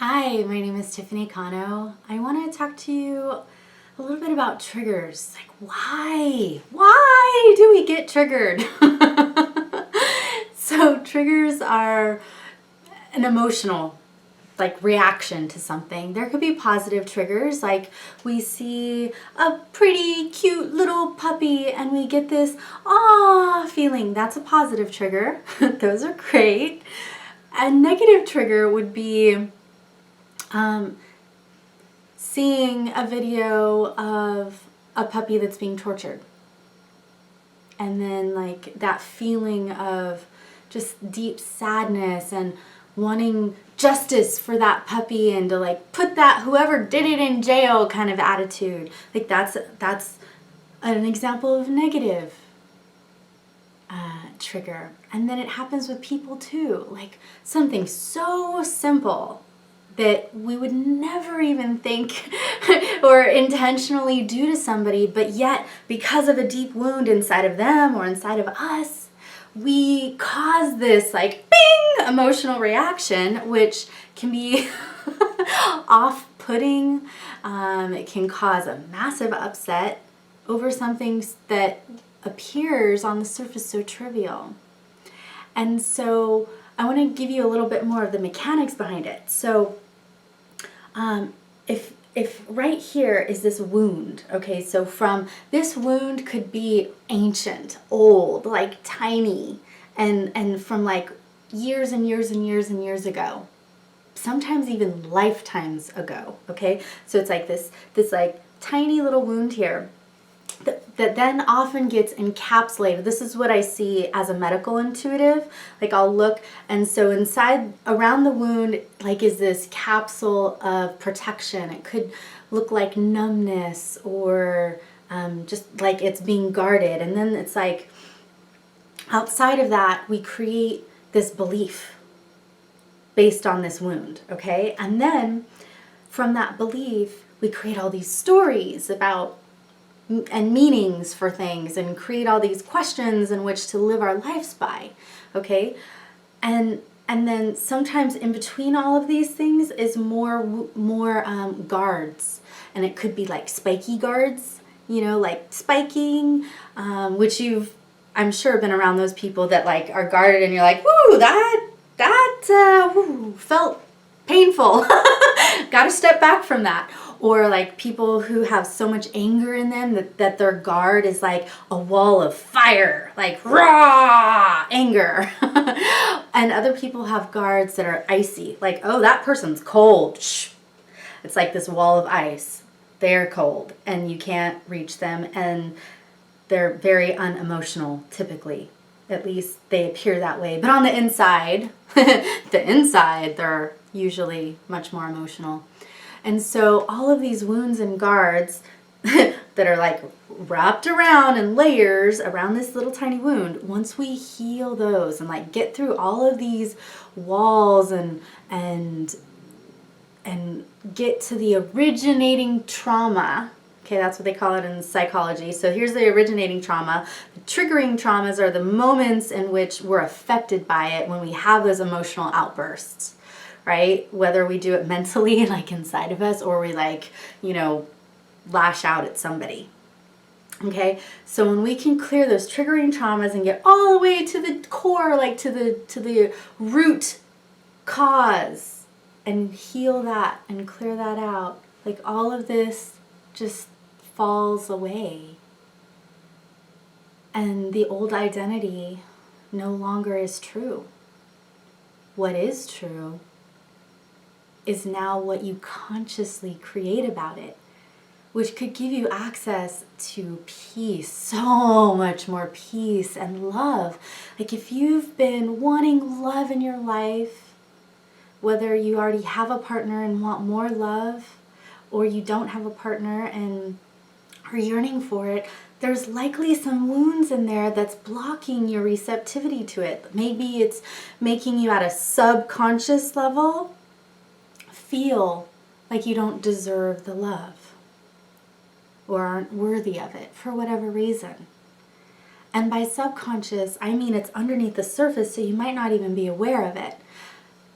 Hi, my name is Tiffany Cano. I want to talk to you a little bit about triggers. Like, why? Why do we get triggered? So, triggers are an emotional reaction to something. There could be positive triggers, like we see a pretty cute little puppy and we get this ah feeling. That's a positive trigger. Those are great. A negative trigger would be seeing a video of a puppy that's being tortured. And then that feeling of just deep sadness and wanting justice for that puppy and to put that whoever did it in jail kind of attitude. That's an example of negative trigger. And then it happens with people too. Like something so simple that we would never even think or intentionally do to somebody, but yet because of a deep wound inside of them or inside of us, we cause this bing emotional reaction, which can be off-putting. It can cause a massive upset over something that appears on the surface so trivial. And so I want to give you a little bit more of the mechanics behind it. So if right here is this wound, okay, so from this wound could be ancient, old, tiny, and from years and years and years and years ago, sometimes even lifetimes ago, okay? So it's this tiny little wound here that then often gets encapsulated. This is what I see as a medical intuitive. I'll look, and so inside, around the wound, is this capsule of protection. It could look like numbness or just like it's being guarded. And then it's outside of that, we create this belief based on this wound, okay? And then from that belief, we create all these stories about and meanings for things and create all these questions in which to live our lives by, okay? And then sometimes in between all of these things is more guards, and it could be spiky guards, spiking, which you've, I'm sure, been around those people that are guarded and you're like, woo, that felt painful. Got to step back from that. Or people who have so much anger in them that their guard is like a wall of fire, raw anger. And other people have guards that are icy, oh, that person's cold. Shh. It's like this wall of ice. They're cold and you can't reach them, and they're very unemotional typically. At least they appear that way. But on the inside, they're usually much more emotional. And so all of these wounds and guards that are wrapped around in layers around this little tiny wound, once we heal those and get through all of these walls and get to the originating trauma, okay, that's what they call it in psychology. So here's the originating trauma. The triggering traumas are the moments in which we're affected by it when we have those emotional outbursts. Right? Whether we do it mentally, inside of us, or we lash out at somebody. Okay? So when we can clear those triggering traumas and get all the way to the core, to the root cause, and heal that and clear that out, all of this just falls away. And the old identity no longer is true. What is true is now what you consciously create about it, which could give you access to peace, so much more peace and love. If you've been wanting love in your life, whether you already have a partner and want more love, or you don't have a partner and are yearning for it, there's likely some wounds in there that's blocking your receptivity to it. Maybe it's making you at a subconscious level feel like you don't deserve the love or aren't worthy of it for whatever reason. And by subconscious, I mean it's underneath the surface, so you might not even be aware of it.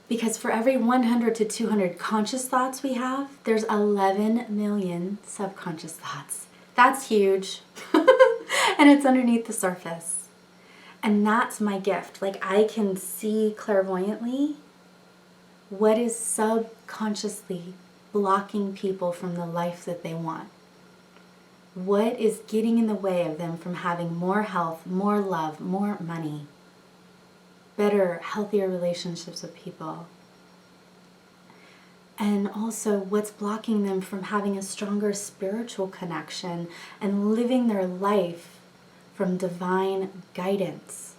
Because for every 100 to 200 conscious thoughts we have, there's 11 million subconscious thoughts. That's huge. And it's underneath the surface. And that's my gift. Like, I can see clairvoyantly what is subconsciously blocking people from the life that they want. What is getting in the way of them from having more health, more love, more money, better, healthier relationships with people? And also what's blocking them from having a stronger spiritual connection and living their life from divine guidance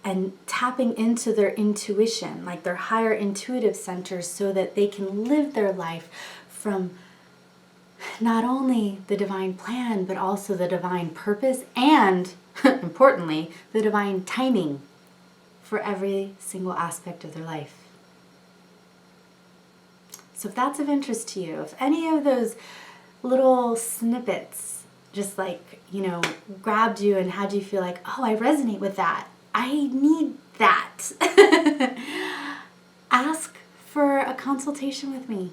and tapping into their intuition, like their higher intuitive centers, so that they can live their life from not only the divine plan, but also the divine purpose and, importantly, the divine timing for every single aspect of their life. So if that's of interest to you, if any of those little snippets just like, grabbed you and had you feel like, oh, I resonate with that, I need that, ask for a consultation with me.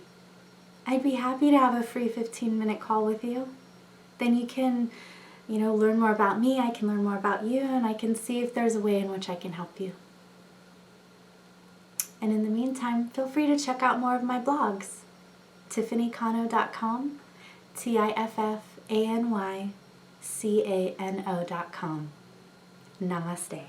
I'd be happy to have a free 15-minute call with you. Then you can, learn more about me, I can learn more about you, and I can see if there's a way in which I can help you. And in the meantime, feel free to check out more of my blogs. TiffanyCano.com, TiffanyCano.com. Namaste.